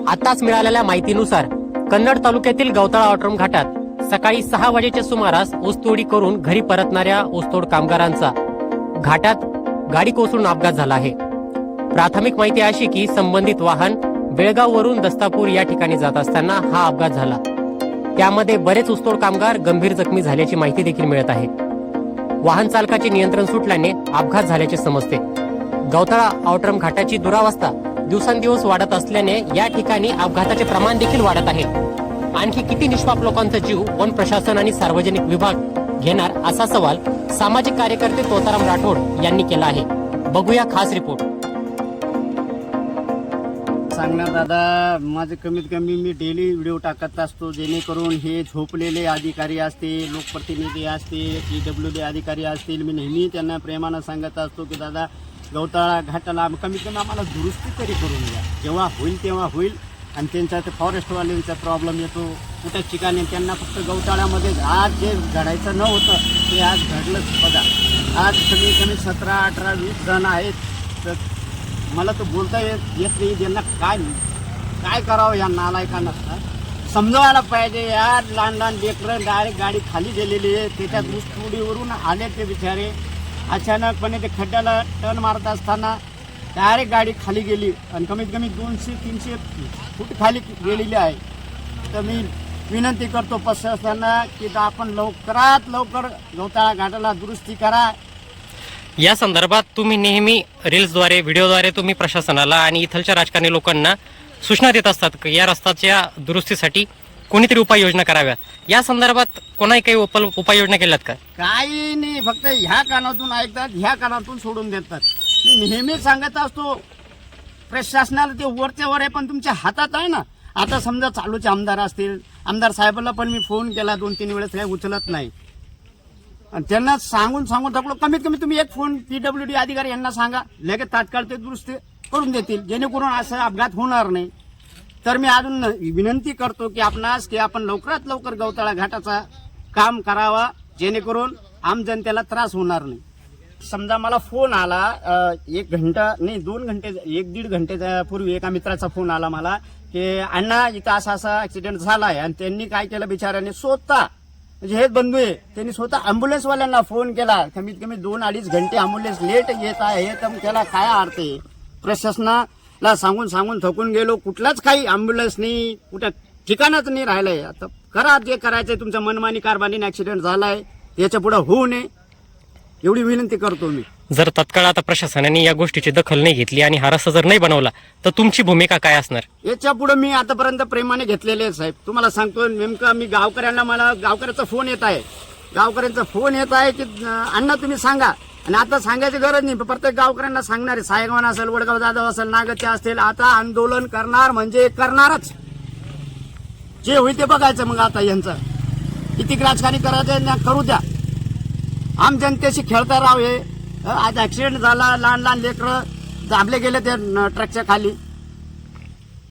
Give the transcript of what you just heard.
आताच मिळालेल्या माहितीनुसार कन्नड तालुक्यातील गवताळा ऑटोड्रम घाटात सकाळी 6 वाजेच्या सुमारास ऊसतोडी करून घरी परतणाऱ्या ऊसतोड कामगारांचा घाटात गाडी कोसळून अपघात झाला आहे। प्राथमिक माहिती अशी की संबंधित वाहन बेळगाववरून दस्तापूर या ठिकाणी जात असताना हा अपघात झाला। त्यामध्ये बरेच ऊसतोड कामगार गंभीर जखमी झाल्याची माहिती देखील मिळत आहे। वाहन चालकाचे नियंत्रण सुटल्याने अपघात झाल्याचे समजते। गवताळा ऑटोड्रम घाटाची दुरावस्था दिवसेंदिवस वाढत असल्याने या ठिकाणी अपघाताचे प्रमाण देखील वाढत आहे। आणखी किती निष्पाप लोकांचा जीव वन प्रशासन आणि सार्वजनिक विभाग घेणार असा सवाल सामाजिक कार्यकर्ते तोताराम राठोड यांनी केला आहे। बघूया खास रिपोर्ट। सांगणार दादा, माझे कमीत कमी मी डेली व्हिडिओ टाकत असतो, जेणेकरून हे झोपलेले अधिकारी असतील, लोकप्रतिनिधी असतील, PWD अधिकारी असतील, मी नेहमी त्यांना प्रेमानं सांगत असतो की दादा गवताळा घाटाला कमीत कमी आम्हाला दुरुस्ती तरी करून द्या, जेव्हा होईल तेव्हा होईल। आणि त्यांचा ते फॉरेस्टवाल्यांचा प्रॉब्लेम येतो कुठे ठिकाणी, त्यांना फक्त गवताळ्यामध्ये आज जे घडायचं न होतं ते आज घडलंच। बघा आज कमीत कमी 17, 18, 20 जण आहेत, तर मला तर बोलता येत नाही त्यांना काय करावं या नालायकांना। समजावायला पाहिजे यार, लहान लहान लेकरं डायरेक्ट गाडी खाली गेलेली आहे, त्याच्यात ऊसतोडीवरून आले ते बिचारे, अचानकपणे ते खड्ड्याला टर्न मारत असताना डायरेक्ट गाडी खाली गेली आणि कमीत कमी 200-300 फूट खाली गेलेली आहे। तर मी विनंती करतो प्रशासनाला की आपण लवकरात लवकर गवताळा घाटाला दुरुस्ती करा। या संदर्भात तुम्ही नेहमी रील्सद्वारे व्हिडिओद्वारे तुम्ही प्रशासनाला आणि इथलच्या राजकारणी लोकांना सूचना देत असतात की या रस्त्याच्या दुरुस्तीसाठी कोणीतरी उपाययोजना कराव्या। या संदर्भात कोणाही काही उपाययोजना केल्यात का? काही नाही, फक्त ह्या कानातून ऐकतात, ह्या कानातून सोडून देतात। मी नेहमी सांगत असतो प्रशासनाला ते वरच्या वर आहे, पण तुमच्या हातात आहे ना। आता समजा चालूचे आमदार असतील, आमदार साहेबांना पण मी फोन केला 2-3 वेळेस, काही उचलत नाही। आणि त्यांना सांगून थकलो, कमीत कमी तुम्ही एक फोन PWD अधिकारी यांना सांगा, लगेच तात्काळ ते दुरुस्ती करून देतील, जेणेकरून असं अपघात होणार नाही। तर मी अजून विनंती करतो की आपण लवकरात लवकर गवताळा घाटाचा काम करावा, जेणेकरून आम जनतेला त्रास होणार नाही। समजा मला फोन आला 1 घंटा नाही 2 घंटे 1-1.5 घंटेच्या पूर्वी एका मित्राचा फोन आला मला की अण्णा इथं असा ऍक्सिडेंट झाला आहे। आणि त्यांनी काय केलं बिचाऱ्याने, स्वतः म्हणजे हेच बंधू आहे, त्यांनी स्वतः अँब्युलन्सवाल्यांना फोन केला। कमीत कमी 2-2.5 घंटे अँब्युलन्स लेट येत आहे, तर त्याला काय अर्थ आहे? प्रशासनाला सांगून थकून गेलो, कुठलाच काही अँब्युलन्स नाही, कुठं ठिकाणच नाही राहिलंय। आता करा जे करायचंय, तुमच्या मनमानी कारभारीने ऍक्सिडेंट झालाय, याच्या पुढे होऊ नये एवढी विनंती करतो मी। जर तत्काळ आता प्रशासनाने या गोष्टीची दखल नाही घेतली आणि हा रस्ता जर नाही बनवला तर तुमची भूमिका काय असणार? याच्या पुढे मी आतापर्यंत प्रेमाने घेतलेले साहेब, तुम्हाला सांगतो नेमकं मी मला गावकऱ्याचा फोन येत आहे, की अण्णा तुम्ही सांगा। आणि आता सांगायची गरज नाही, प्रत्येक गावकऱ्यांना सांगणार आहे, साहेबान असेल, वडगाव जाधव असेल, नागचे असतील, आता आंदोलन करणार म्हणजे करणारच, जे होईल ते बघायचं। मग आता यांचं किती राजकारणी करायचं करू द्या, आम जनतेशी खेळता राव। हे आज ऍक्सिडेंट झाला, लहान लहान लेकरं दाबले गेले त्या ट्रकच्या खाली।